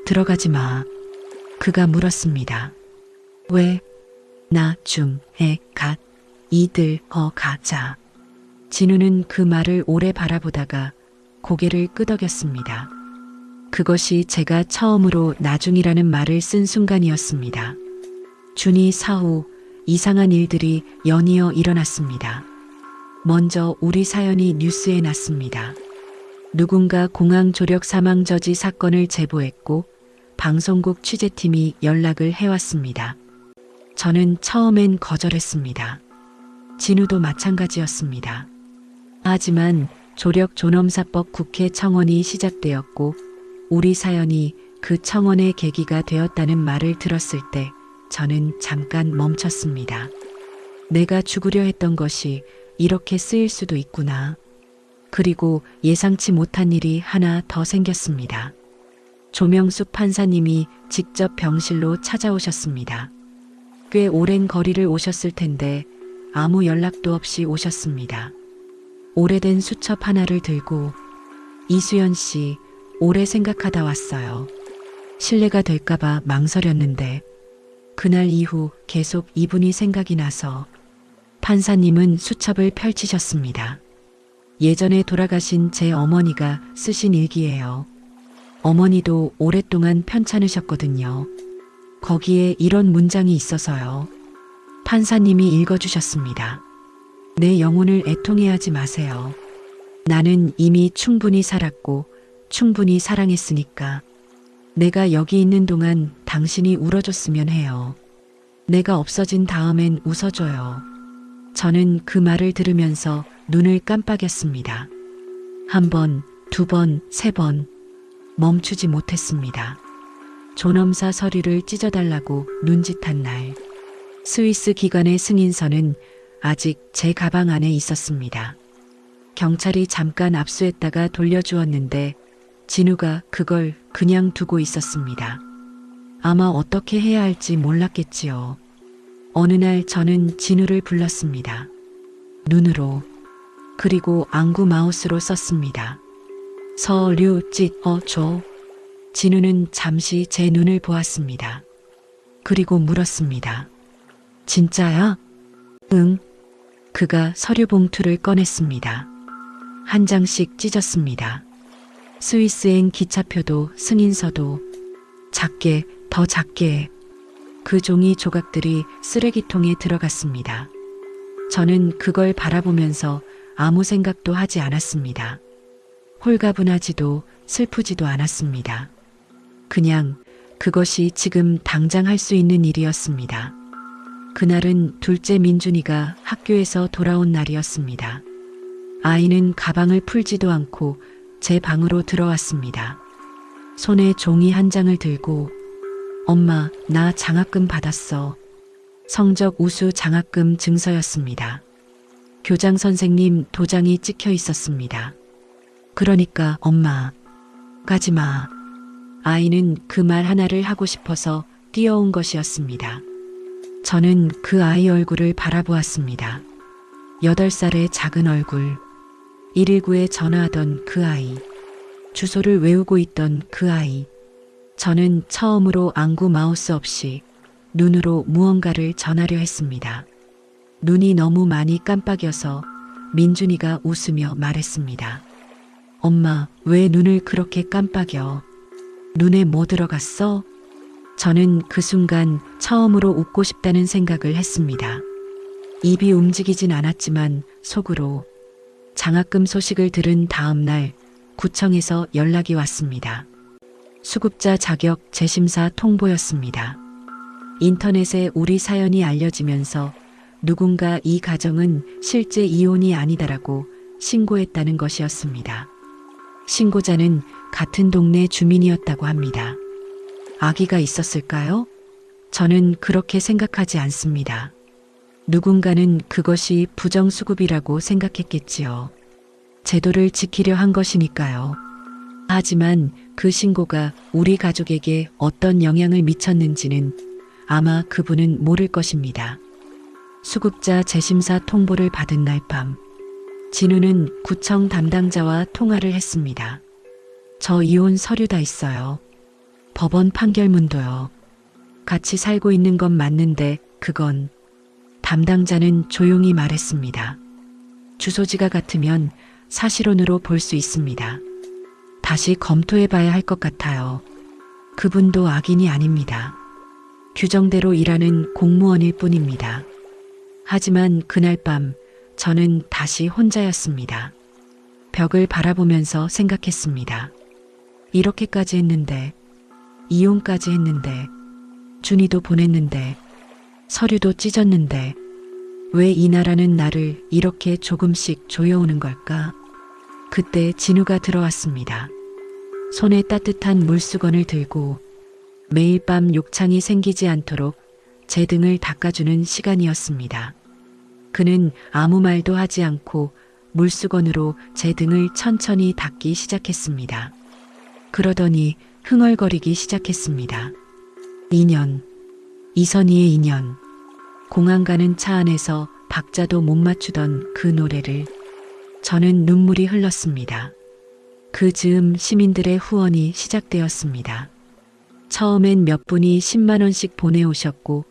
들어가지 마. 그가 물었습니다. 왜? 나 중에 갓 이들 가자. 진우는 그 말을 오래 바라보다가 고개를 끄덕였습니다. 그것이 제가 처음으로 나중이라는 말을 쓴 순간이었습니다. 준이 사후 이상한 일들이 연이어 일어났습니다. 먼저 우리 사연이 뉴스에 났습니다. 누군가 공항 조력 사망 저지 사건을 제보했고 방송국 취재팀이 연락을 해왔습니다. 저는 처음엔 거절했습니다. 진우도 마찬가지였습니다. 하지만 조력 존엄사법 국회 청원이 시작되었고 우리 사연이 그 청원의 계기가 되었다는 말을 들었을 때 저는 잠깐 멈췄습니다. 내가 죽으려 했던 것이 이렇게 쓰일 수도 있구나. 그리고 예상치 못한 일이 하나 더 생겼습니다. 조명숙 판사님이 직접 병실로 찾아오셨습니다. 꽤 오랜 거리를 오셨을 텐데 아무 연락도 없이 오셨습니다. 오래된 수첩 하나를 들고 이수연 씨, 오래 생각하다 왔어요. 실례가 될까봐 망설였는데 그날 이후 계속 이분이 생각이 나서. 판사님은 수첩을 펼치셨습니다. 예전에 돌아가신 제 어머니가 쓰신 일기예요. 어머니도 오랫동안 편찮으셨거든요. 거기에 이런 문장이 있어서요. 판사님이 읽어주셨습니다. 내 영혼을 애통해하지 마세요. 나는 이미 충분히 살았고 충분히 사랑했으니까 내가 여기 있는 동안 당신이 울어줬으면 해요. 내가 없어진 다음엔 웃어줘요. 저는 그 말을 들으면서 눈을 깜빡였습니다. 한 번, 두 번, 세 번 멈추지 못했습니다. 존엄사 서류를 찢어달라고 눈짓한 날. 스위스 기관의 승인서는 아직 제 가방 안에 있었습니다. 경찰이 잠깐 압수했다가 돌려주었는데 진우가 그걸 그냥 두고 있었습니다. 아마 어떻게 해야 할지 몰랐겠지요. 어느 날 저는 진우를 불렀습니다. 눈으로, 그리고 안구 마우스로 썼습니다. 서류 찢어줘. 진우는 잠시 제 눈을 보았습니다. 그리고 물었습니다. 진짜야? 응. 그가 서류 봉투를 꺼냈습니다. 한 장씩 찢었습니다. 스위스행 기차표도 승인서도 작게, 더 작게. 그 종이 조각들이 쓰레기통에 들어갔습니다. 저는 그걸 바라보면서 아무 생각도 하지 않았습니다. 홀가분하지도 슬프지도 않았습니다. 그냥 그것이 지금 당장 할 수 있는 일이었습니다. 그날은 둘째 민준이가 학교에서 돌아온 날이었습니다. 아이는 가방을 풀지도 않고 제 방으로 들어왔습니다. 손에 종이 한 장을 들고 엄마, 나 장학금 받았어. 성적 우수 장학금 증서였습니다. 교장 선생님 도장이 찍혀 있었습니다. 그러니까 엄마, 가지마. 아이는 그 말 하나를 하고 싶어서 뛰어온 것이었습니다. 저는 그 아이 얼굴을 바라보았습니다. 8살의 작은 얼굴, 119에 전화하던 그 아이, 주소를 외우고 있던 그 아이. 저는 처음으로 안구 마우스 없이 눈으로 무언가를 전하려 했습니다. 눈이 너무 많이 깜빡여서 민준이가 웃으며 말했습니다. 엄마, 왜 눈을 그렇게 깜빡여? 눈에 뭐 들어갔어? 저는 그 순간 처음으로 웃고 싶다는 생각을 했습니다. 입이 움직이진 않았지만 속으로. 장학금 소식을 들은 다음 날 구청에서 연락이 왔습니다. 수급자 자격 재심사 통보였습니다. 인터넷에 우리 사연이 알려지면서 누군가 이 가정은 실제 이혼이 아니다라고 신고했다는 것이었습니다. 신고자는 같은 동네 주민이었다고 합니다. 아기가 있었을까요? 저는 그렇게 생각하지 않습니다. 누군가는 그것이 부정수급이라고 생각했겠지요. 제도를 지키려 한 것이니까요. 하지만 그 신고가 우리 가족에게 어떤 영향을 미쳤는지는 아마 그분은 모를 것입니다. 수급자 재심사 통보를 받은 날 밤, 진우는 구청 담당자와 통화를 했습니다. 저 이혼 서류 다 있어요. 법원 판결문도요. 같이 살고 있는 건 맞는데 그건. 담당자는 조용히 말했습니다. 주소지가 같으면 사실혼으로 볼 수 있습니다. 다시 검토해봐야 할 것 같아요. 그분도 악인이 아닙니다. 규정대로 일하는 공무원일 뿐입니다. 하지만 그날 밤 저는 다시 혼자였습니다. 벽을 바라보면서 생각했습니다. 이렇게까지 했는데, 이혼까지 했는데, 준이도 보냈는데, 서류도 찢었는데, 왜 이 나라는 나를 이렇게 조금씩 조여오는 걸까? 그때 진우가 들어왔습니다. 손에 따뜻한 물수건을 들고 매일 밤 욕창이 생기지 않도록 제 등을 닦아주는 시간이었습니다. 그는 아무 말도 하지 않고 물수건으로 제 등을 천천히 닦기 시작했습니다. 그러더니 흥얼거리기 시작했습니다. 2년, 이선희의 2년. 공항 가는 차 안에서 박자도 못 맞추던 그 노래를 저는 눈물이 흘렀습니다. 그 즈음 시민들의 후원이 시작되었습니다. 처음엔 몇 분이 10만 원씩 보내오셨고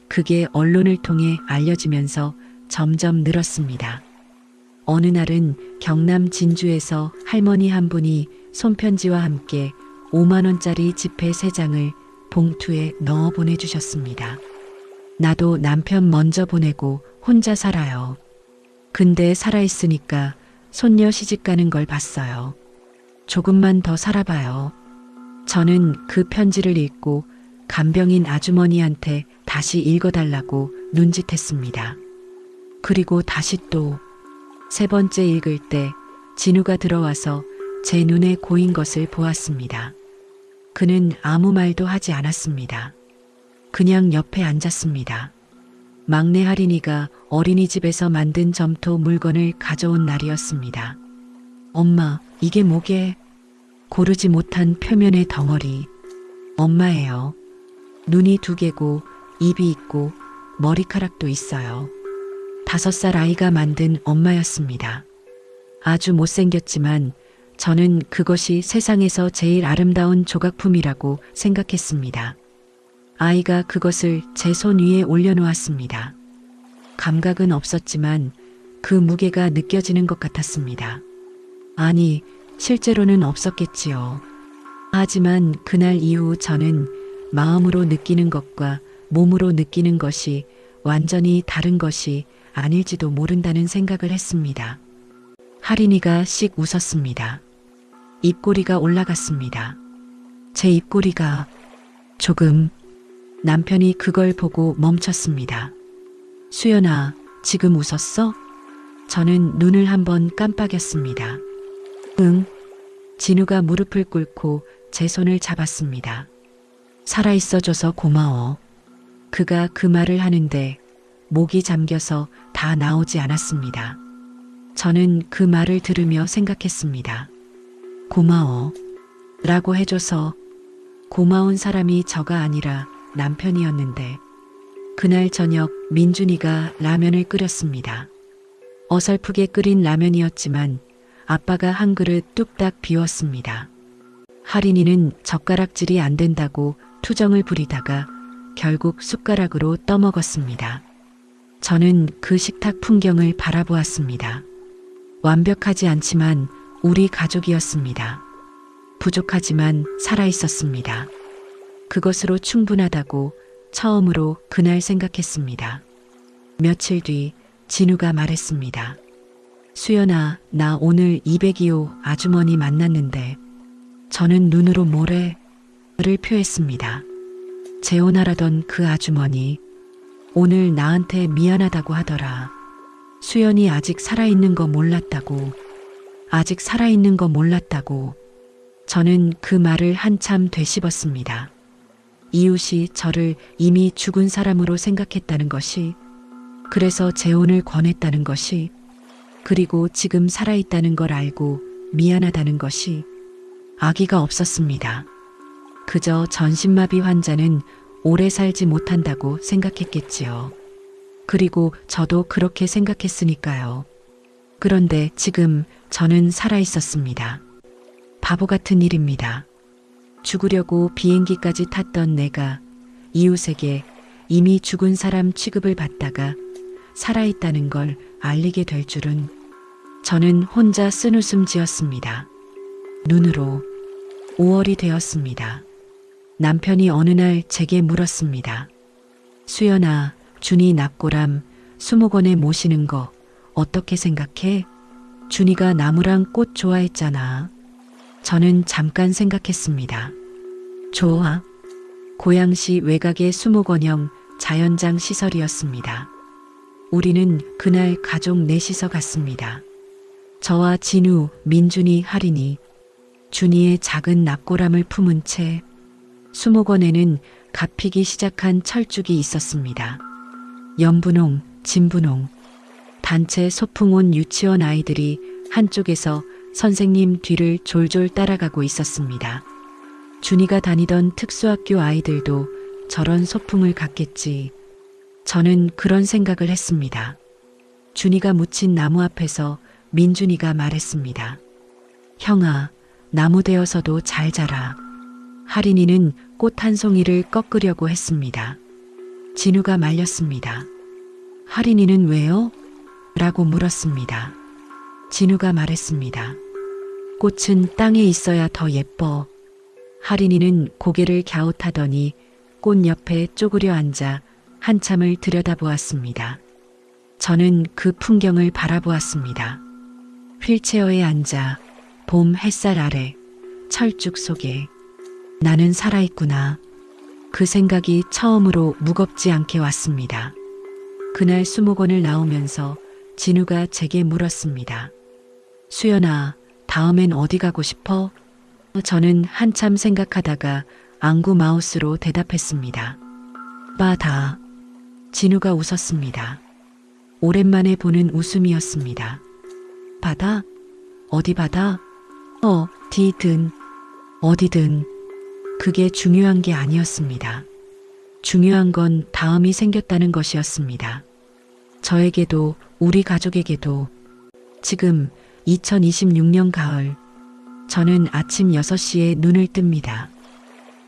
그게 언론을 통해 알려지면서 점점 늘었습니다. 어느 날은 경남 진주에서 할머니 한 분이 손편지와 함께 5만 원짜리 지폐 3장을 봉투에 넣어 보내주셨습니다. 나도 남편 먼저 보내고 혼자 살아요. 근데 살아있으니까 손녀 시집 가는 걸 봤어요. 조금만 더 살아봐요. 저는 그 편지를 읽고 간병인 아주머니한테 다시 읽어달라고 눈짓했습니다. 그리고 다시 또 3번째 읽을 때 진우가 들어와서 제 눈에 고인 것을 보았습니다. 그는 아무 말도 하지 않았습니다. 그냥 옆에 앉았습니다. 막내 할인이가 어린이집에서 만든 점토 물건을 가져온 날이었습니다. 엄마, 이게 뭐게? 고르지 못한 표면의 덩어리. 엄마예요. 눈이 2개고 입이 있고 머리카락도 있어요. 5살 아이가 만든 엄마였습니다. 아주 못생겼지만 저는 그것이 세상에서 제일 아름다운 조각품이라고 생각했습니다. 아이가 그것을 제 손 위에 올려놓았습니다. 감각은 없었지만 그 무게가 느껴지는 것 같았습니다. 아니, 실제로는 없었겠지요. 하지만 그날 이후 저는 마음으로 느끼는 것과 몸으로 느끼는 것이 완전히 다른 것이 아닐지도 모른다는 생각을 했습니다. 할인이가 씩 웃었습니다. 입꼬리가 올라갔습니다. 제 입꼬리가 조금. 남편이 그걸 보고 멈췄습니다. 수연아, 지금 웃었어? 저는 눈을 한번 깜빡였습니다. 응. 진우가 무릎을 꿇고 제 손을 잡았습니다. 살아있어줘서 고마워. 그가 그 말을 하는데 목이 잠겨서 다 나오지 않았습니다. 저는 그 말을 들으며 생각했습니다. 고마워. 라고 해줘서 고마운 사람이 저가 아니라 남편이었는데 그날 저녁 민준이가 라면을 끓였습니다. 어설프게 끓인 라면이었지만 아빠가 한 그릇 뚝딱 비웠습니다. 할인이는 젓가락질이 안 된다고 투정을 부리다가 결국 숟가락으로 떠먹었습니다. 저는 그 식탁 풍경을 바라보았습니다. 완벽하지 않지만 우리 가족이었습니다. 부족하지만 살아있었습니다. 그것으로 충분하다고 처음으로 그날 생각했습니다. 며칠 뒤 진우가 말했습니다. 수연아, 나 오늘 202호 아주머니 만났는데 저는 눈으로 모래를 표했습니다. 재혼하라던 그 아주머니 오늘 나한테 미안하다고 하더라. 수연이 아직 살아있는 거 몰랐다고. 아직 살아있는 거 몰랐다고. 저는 그 말을 한참 되씹었습니다. 이웃이 저를 이미 죽은 사람으로 생각했다는 것이, 그래서 재혼을 권했다는 것이, 그리고 지금 살아있다는 걸 알고 미안하다는 것이 아기가 없었습니다. 그저 전신마비 환자는 오래 살지 못한다고 생각했겠지요. 그리고 저도 그렇게 생각했으니까요. 그런데 지금 저는 살아있었습니다. 바보 같은 일입니다. 죽으려고 비행기까지 탔던 내가 이웃에게 이미 죽은 사람 취급을 받다가 살아있다는 걸 알리게 될 줄은. 저는 혼자 쓴웃음 지었습니다. 눈으로 5월이 되었습니다. 남편이 어느 날 제게 물었습니다. 수연아, 준이 납골함 수목원에 모시는 거 어떻게 생각해? 준이가 나무랑 꽃 좋아했잖아. 저는 잠깐 생각했습니다. 좋아. 고양시 외곽의 수목원형 자연장 시설이었습니다. 우리는 그날 가족 넷이서 갔습니다. 저와 진우, 민준이, 할인이, 준이의 작은 납골함을 품은 채 수목원에는 갓피기 시작한 철쭉이 있었습니다. 연분홍, 진분홍, 단체 소풍 온 유치원 아이들이 한쪽에서 선생님 뒤를 졸졸 따라가고 있었습니다. 준이가 다니던 특수학교 아이들도 저런 소풍을 갔겠지. 저는 그런 생각을 했습니다. 준이가 묻힌 나무 앞에서 민준이가 말했습니다. 형아, 나무 되어서도 잘 자라. 할인이는 꽃 한 송이를 꺾으려고 했습니다. 진우가 말렸습니다. 할인이는 왜요? 라고 물었습니다. 진우가 말했습니다. 꽃은 땅에 있어야 더 예뻐. 할인이는 고개를 갸웃하더니 꽃 옆에 쪼그려 앉아 한참을 들여다보았습니다. 저는 그 풍경을 바라보았습니다. 휠체어에 앉아 봄 햇살 아래 철쭉 속에 나는 살아있구나. 그 생각이 처음으로 무겁지 않게 왔습니다. 그날 수목원을 나오면서 진우가 제게 물었습니다. 수연아, 다음엔 어디 가고 싶어? 저는 한참 생각하다가 안구 마우스로 대답했습니다. 바다. 진우가 웃었습니다. 오랜만에 보는 웃음이었습니다. 바다? 어디 바다? 어디든. 어디든. 그게 중요한 게 아니었습니다. 중요한 건 다음이 생겼다는 것이었습니다. 저에게도 우리 가족에게도. 지금 2026년 가을, 저는 아침 6시에 눈을 뜹니다.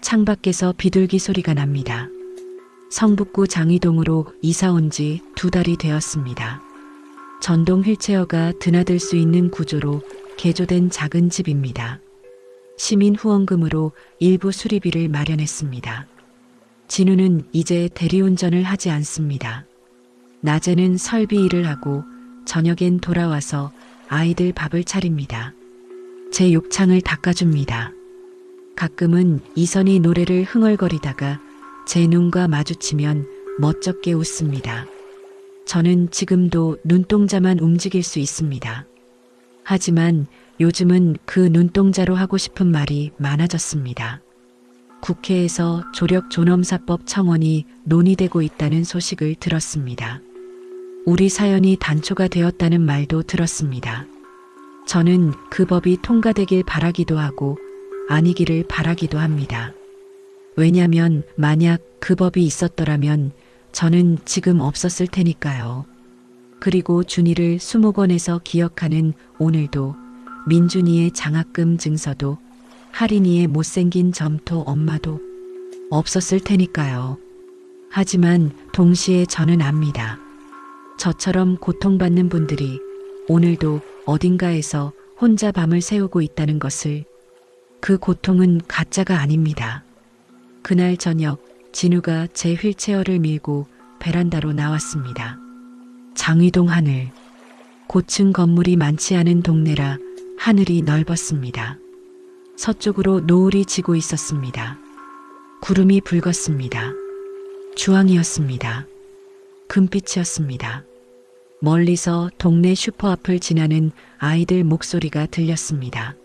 창밖에서 비둘기 소리가 납니다. 성북구 장이동으로 이사 온 지 2달이 되었습니다. 전동 휠체어가 드나들 수 있는 구조로 개조된 작은 집입니다. 시민 후원금으로 일부 수리비를 마련했습니다. 진우는 이제 대리운전을 하지 않습니다. 낮에는 설비 일을 하고 저녁엔 돌아와서 아이들 밥을 차립니다. 제 욕창을 닦아줍니다. 가끔은 이선희 노래를 흥얼거리다가 제 눈과 마주치면 멋쩍게 웃습니다. 저는 지금도 눈동자만 움직일 수 있습니다. 하지만 요즘은 그 눈동자로 하고 싶은 말이 많아졌습니다. 국회에서 조력 존엄사법 청원이 논의되고 있다는 소식을 들었습니다. 우리 사연이 단초가 되었다는 말도 들었습니다. 저는 그 법이 통과되길 바라기도 하고 아니기를 바라기도 합니다. 왜냐면 만약 그 법이 있었더라면 저는 지금 없었을 테니까요. 그리고 준이를 수목원에서 기억하는 오늘도 민준이의 장학금 증서도 할인이의 못생긴 점토 엄마도 없었을 테니까요. 하지만 동시에 저는 압니다. 저처럼 고통받는 분들이 오늘도 어딘가에서 혼자 밤을 새우고 있다는 것을. 그 고통은 가짜가 아닙니다. 그날 저녁 진우가 제 휠체어를 밀고 베란다로 나왔습니다. 장위동 하늘. 고층 건물이 많지 않은 동네라 하늘이 넓었습니다. 서쪽으로 노을이 지고 있었습니다. 구름이 붉었습니다. 주황이었습니다. 금빛이었습니다. 멀리서 동네 슈퍼 앞을 지나는 아이들 목소리가 들렸습니다.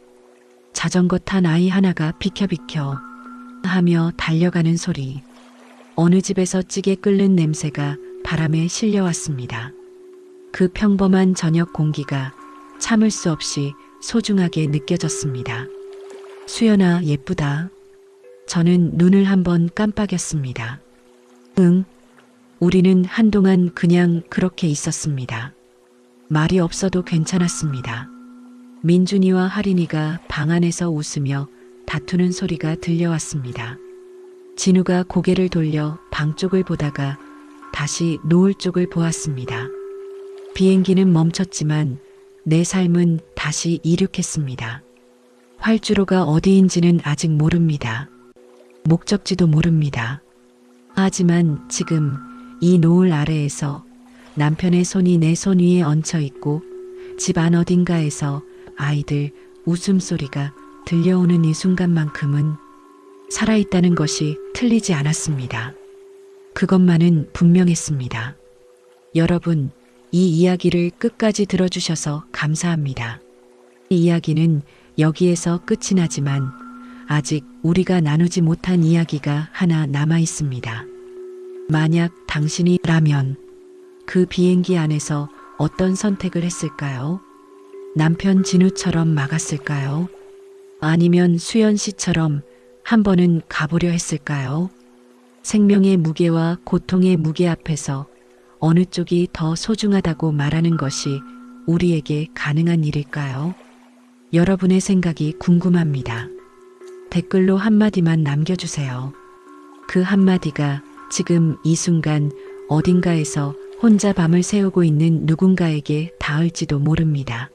자전거 탄 아이 하나가 비켜비켜 하며 달려가는 소리. 어느 집에서 찌개 끓는 냄새가 바람에 실려왔습니다. 그 평범한 저녁 공기가 참을 수 없이 소중하게 느껴졌습니다. 수연아, 예쁘다. 저는 눈을 한번 깜빡였습니다. 응. 우리는 한동안 그냥 그렇게 있었습니다. 말이 없어도 괜찮았습니다. 민준이와 할인이가 방 안에서 웃으며 다투는 소리가 들려왔습니다. 진우가 고개를 돌려 방 쪽을 보다가 다시 노을 쪽을 보았습니다. 비행기는 멈췄지만 내 삶은 다시 이륙했습니다. 활주로가 어디인지는 아직 모릅니다. 목적지도 모릅니다. 하지만 지금 이 노을 아래에서 남편의 손이 내 손 위에 얹혀 있고 집 안 어딘가에서 아이들 웃음소리가 들려오는 이 순간만큼은 살아있다는 것이 틀리지 않았습니다. 그것만은 분명했습니다. 여러분, 이 이야기를 끝까지 들어주셔서 감사합니다. 이 이야기는 여기에서 끝이 나지만 아직 우리가 나누지 못한 이야기가 하나 남아 있습니다. 만약 당신이라면 그 비행기 안에서 어떤 선택을 했을까요? 남편 진우처럼 막았을까요? 아니면 수연 씨처럼 한 번은 가보려 했을까요? 생명의 무게와 고통의 무게 앞에서 어느 쪽이 더 소중하다고 말하는 것이 우리에게 가능한 일일까요? 여러분의 생각이 궁금합니다. 댓글로 한마디만 남겨주세요. 그 한마디가 지금 이 순간 어딘가에서 혼자 밤을 새우고 있는 누군가에게 닿을지도 모릅니다.